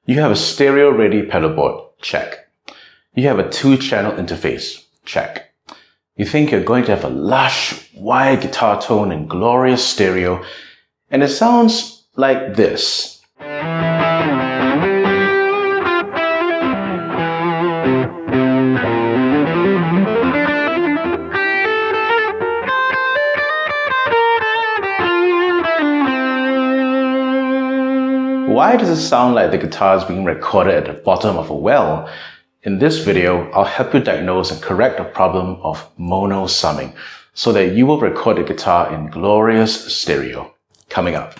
You have a stereo-ready pedalboard, check. You have a 2-channel interface, check. You think you're going to have a lush, wide guitar tone and glorious stereo, and it sounds like this. Why does it sound like the guitar is being recorded at the bottom of a well? In this video, I'll help you diagnose and correct the problem of mono summing so that you will record the guitar in glorious stereo. Coming up.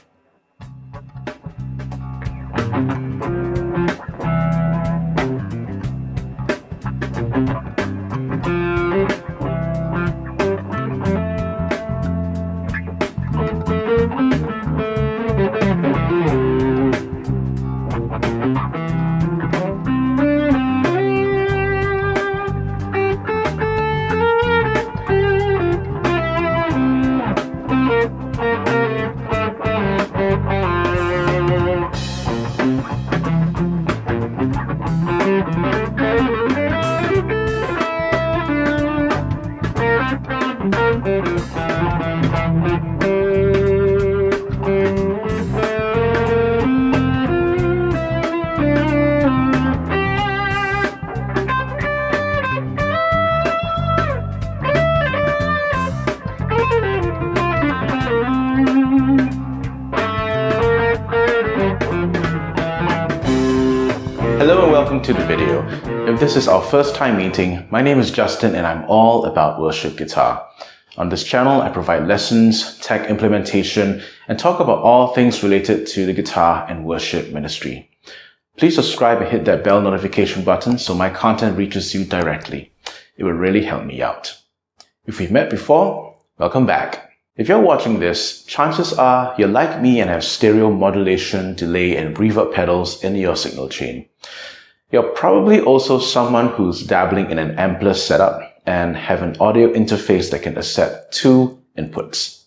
Hello and welcome to the video. If this is our first time meeting, my name is Justin and I'm all about worship guitar. On this channel, I provide lessons, tech implementation, and talk about all things related to the guitar and worship ministry. Please subscribe and hit that bell notification button so my content reaches you directly. It will really help me out. If we've met before, welcome back. If you're watching this, chances are you're like me and have stereo modulation, delay, and reverb pedals in your signal chain. You're probably also someone who's dabbling in an ampler setup and have an audio interface that can accept 2 inputs.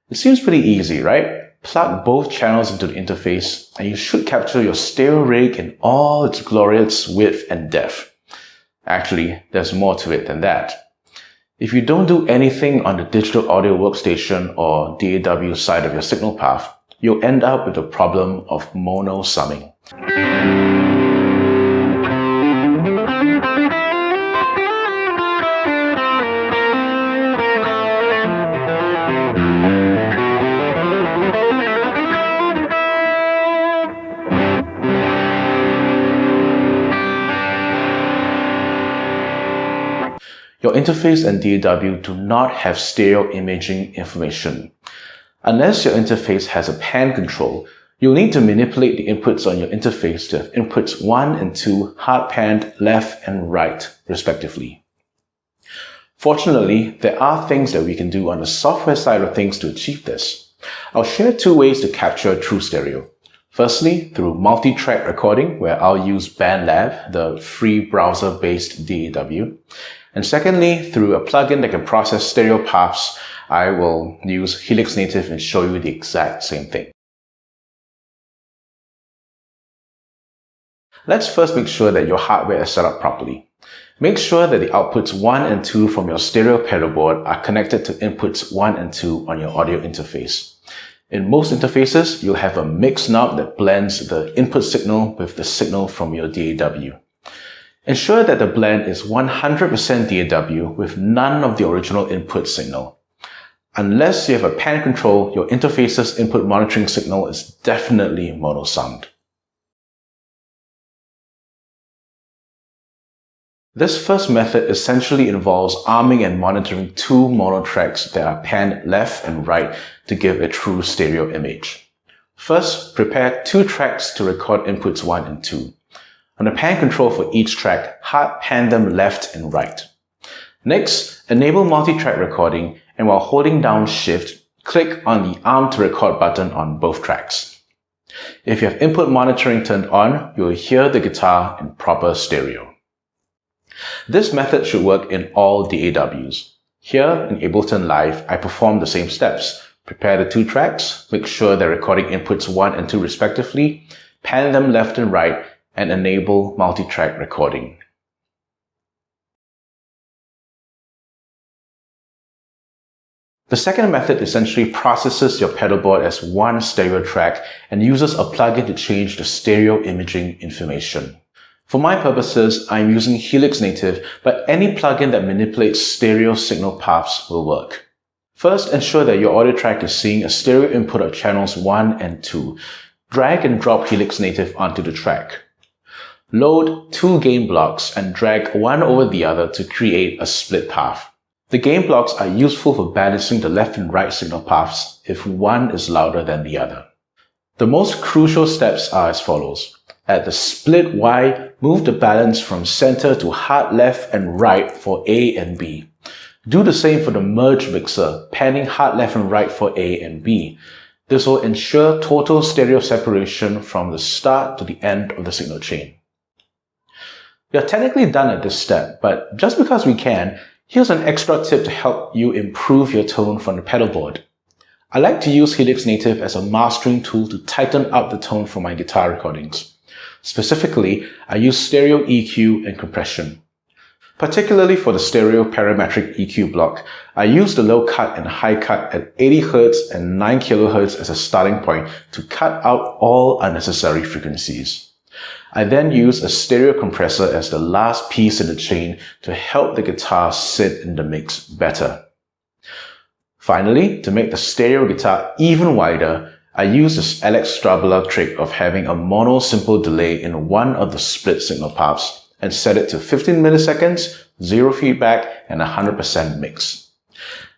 It seems pretty easy, right? Plug both channels into the interface and you should capture your stereo rig in all its glorious width and depth. Actually, there's more to it than that. If you don't do anything on the digital audio workstation or DAW side of your signal path, you'll end up with the problem of mono summing. Your interface and DAW do not have stereo imaging information. Unless your interface has a pan control, you'll need to manipulate the inputs on your interface to have inputs 1 and 2 hard-panned left and right, respectively. Fortunately, there are things that we can do on the software side of things to achieve this. I'll share 2 ways to capture true stereo. Firstly, through multi-track recording, where I'll use BandLab, the free browser-based DAW. And secondly, through a plugin that can process stereo paths, I will use Helix Native and show you the exact same thing. Let's first make sure that your hardware is set up properly. Make sure that the outputs 1 and 2 from your stereo pedalboard are connected to inputs 1 and 2 on your audio interface. In most interfaces, you'll have a mix knob that blends the input signal with the signal from your DAW. Ensure that the blend is 100% DAW with none of the original input signal. Unless you have a pan control, your interface's input monitoring signal is definitely mono summed. This first method essentially involves arming and monitoring 2 mono tracks that are panned left and right to give a true stereo image. First, prepare 2 tracks to record inputs 1 and 2. On the pan control for each track, hard pan them left and right. Next, enable multi-track recording and while holding down Shift, click on the Arm to Record button on both tracks. If you have input monitoring turned on, you will hear the guitar in proper stereo. This method should work in all DAWs. Here in Ableton Live, I perform the same steps. Prepare the 2 tracks, make sure they're recording inputs 1 and 2 respectively, pan them left and right, and enable multi-track recording. The second method essentially processes your pedalboard as one stereo track and uses a plugin to change the stereo imaging information. For my purposes, I'm using Helix Native, but any plugin that manipulates stereo signal paths will work. First, ensure that your audio track is seeing a stereo input of channels 1 and 2. Drag and drop Helix Native onto the track. Load 2 gain blocks and drag one over the other to create a split path. The gain blocks are useful for balancing the left and right signal paths if one is louder than the other. The most crucial steps are as follows. At the split Y, move the balance from center to hard left and right for A and B. Do the same for the merge mixer, panning hard left and right for A and B. This will ensure total stereo separation from the start to the end of the signal chain. We are technically done at this step, but just because we can, here's an extra tip to help you improve your tone from the pedalboard. I like to use Helix Native as a mastering tool to tighten up the tone for my guitar recordings. Specifically, I use stereo EQ and compression. Particularly for the stereo parametric EQ block, I use the low cut and high cut at 80 Hz and 9 kHz as a starting point to cut out all unnecessary frequencies. I then use a stereo compressor as the last piece in the chain to help the guitar sit in the mix better. Finally, to make the stereo guitar even wider, I use this Alex Strabala trick of having a mono simple delay in one of the split signal paths and set it to 15 milliseconds, 0 feedback, and 100% mix.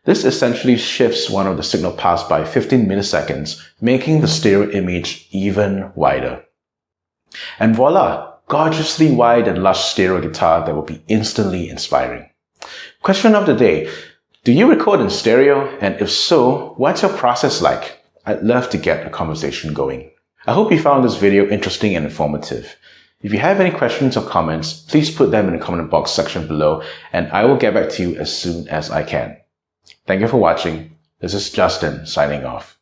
This essentially shifts one of the signal paths by 15 milliseconds, making the stereo image even wider. And voila! Gorgeously wide and lush stereo guitar that will be instantly inspiring. Question of the day. Do you record in stereo? And if so, what's your process like? I'd love to get a conversation going. I hope you found this video interesting and informative. If you have any questions or comments, please put them in the comment box section below and I will get back to you as soon as I can. Thank you for watching. This is Justin signing off.